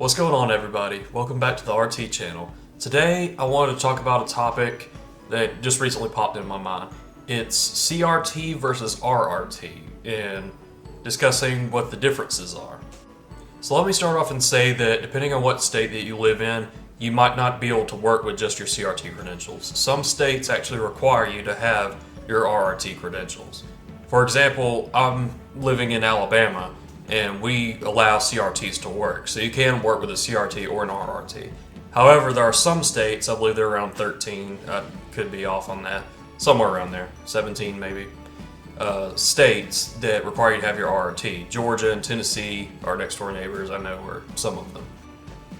What's going on, everybody? Welcome back to the RT channel. Today I wanted to talk about a topic that just recently popped in my mind. It's CRT versus RRT and discussing what the differences are. So let me start off and say that depending on what state that you live in, you might not be able to work with just your CRT credentials. Some states actually require you to have your RRT credentials. For example, I'm living in Alabama and we allow CRTs to work. So you can work with a CRT or an RRT. However, there are some states, I believe they're around 13, I could be off on that, somewhere around there, 17 maybe, states that require you to have your RRT. Georgia and Tennessee are next door neighbors, I know, or some of them.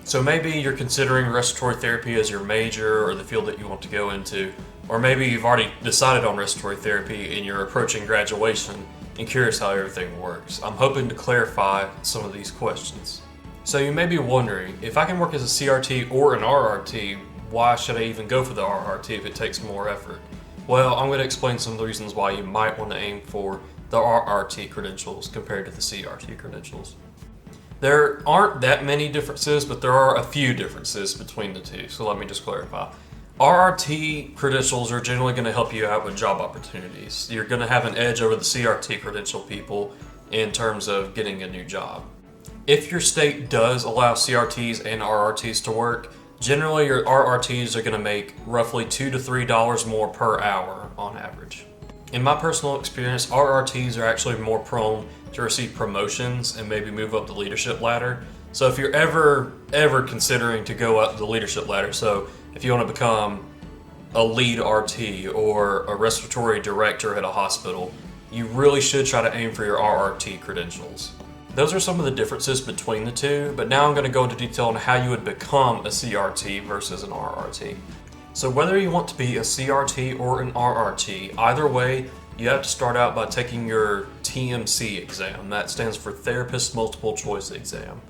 So maybe you're considering respiratory therapy as your major or the field that you want to go into, or maybe you've already decided on respiratory therapy and you're approaching graduation and curious how everything works. I'm hoping to clarify some of these questions. So you may be wondering, if I can work as a CRT or an RRT, why should I even go for the RRT if it takes more effort? Well, I'm going to explain some of the reasons why you might want to aim for the RRT credentials compared to the CRT credentials. There aren't that many differences, but there are a few differences between the two, so let me just clarify. RRT credentials are generally going to help you out with job opportunities. You're going to have an edge over the CRT credential people in terms of getting a new job. If your state does allow CRTs and RRTs to work, generally your RRTs are going to make roughly $2 to $3 more per hour on average. In my personal experience, RRTs are actually more prone to receive promotions and maybe move up the leadership ladder. So if you're ever considering to go up the leadership ladder, so if you want to become a lead RT or a respiratory director at a hospital, you really should try to aim for your RRT credentials. Those are some of the differences between the two, but now I'm going to go into detail on how you would become a CRT versus an RRT. So whether you want to be a CRT or an RRT, either way, you have to start out by taking your TMC exam. That stands for Therapist Multiple Choice Exam.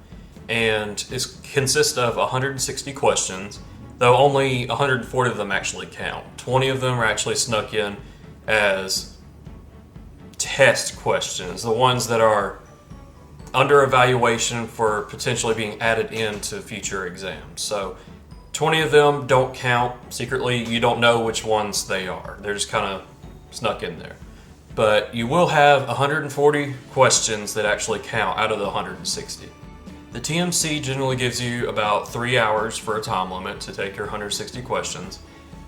And it consists of 160 questions, though only 140 of them actually count. 20 of them are actually snuck in as test questions, the ones that are under evaluation for potentially being added into future exams. So 20 of them don't count. Secretly, you don't know which ones they are. They're just kind of snuck in there. But you will have 140 questions that actually count out of the 160. The TMC generally gives you about 3 hours for a time limit to take your 160 questions,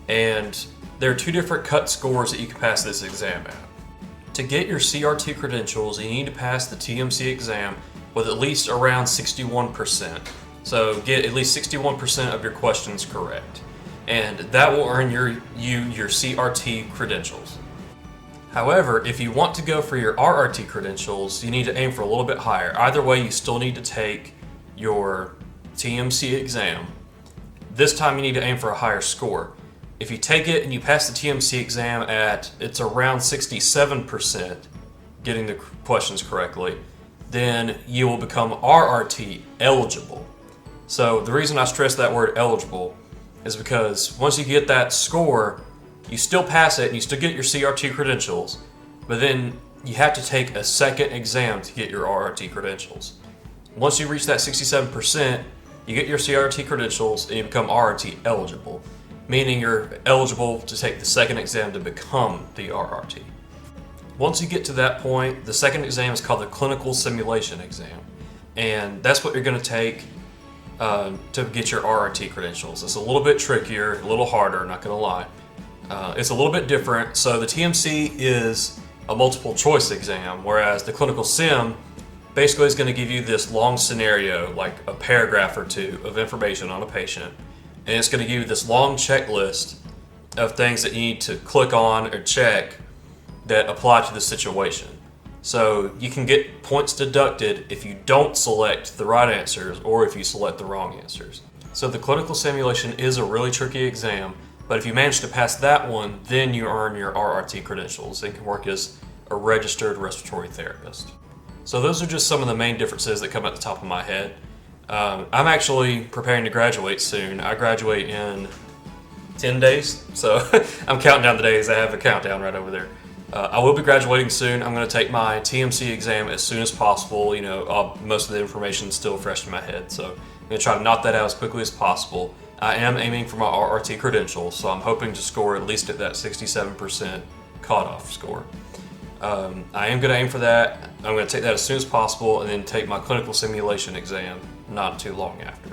and there are two different cut scores that you can pass this exam at. To get your CRT credentials, you need to pass the TMC exam with at least around 61%. So get at least 61% of your questions correct, and that will earn your CRT credentials. However, if you want to go for your RRT credentials, you need to aim for a little bit higher. Either way, you still need to take your TMC exam. This time you need to aim for a higher score. If you take it and you pass the TMC exam it's around 67% getting the questions correctly, then you will become RRT eligible. So the reason I stress that word eligible is because once you get that score, you still pass it and you still get your CRT credentials, but then you have to take a second exam to get your RRT credentials. Once you reach that 67%, you get your CRT credentials and you become RRT eligible, meaning you're eligible to take the second exam to become the RRT. Once you get to that point, the second exam is called the clinical simulation exam, and that's what you're going to take to get your RRT credentials. It's a little bit trickier, a little harder, not going to lie. It's a little bit different. So the TMC is a multiple choice exam, whereas the clinical sim basically is going to give you this long scenario, like a paragraph or two of information on a patient, and it's going to give you this long checklist of things that you need to click on or check that apply to the situation. So you can get points deducted if you don't select the right answers or if you select the wrong answers. So the clinical simulation is a really tricky exam, but if you manage to pass that one, then you earn your RRT credentials and can work as a registered respiratory therapist. So those are just some of the main differences that come at the top of my head. I'm actually preparing to graduate soon. I graduate in 10 days, so I'm counting down the days. I have a countdown right over there. I will be graduating soon. I'm going to take my TMC exam as soon as possible. Most of the information is still fresh in my head, so I'm going to try to knock that out as quickly as possible. I am aiming for my RRT credentials, so I'm hoping to score at least at that 67% cutoff score. I am going to aim for that. I'm going to take that as soon as possible and then take my clinical simulation exam not too long after.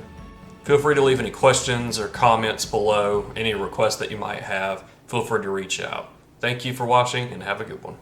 Feel free to leave any questions or comments below, any requests that you might have. Feel free to reach out. Thank you for watching and have a good one.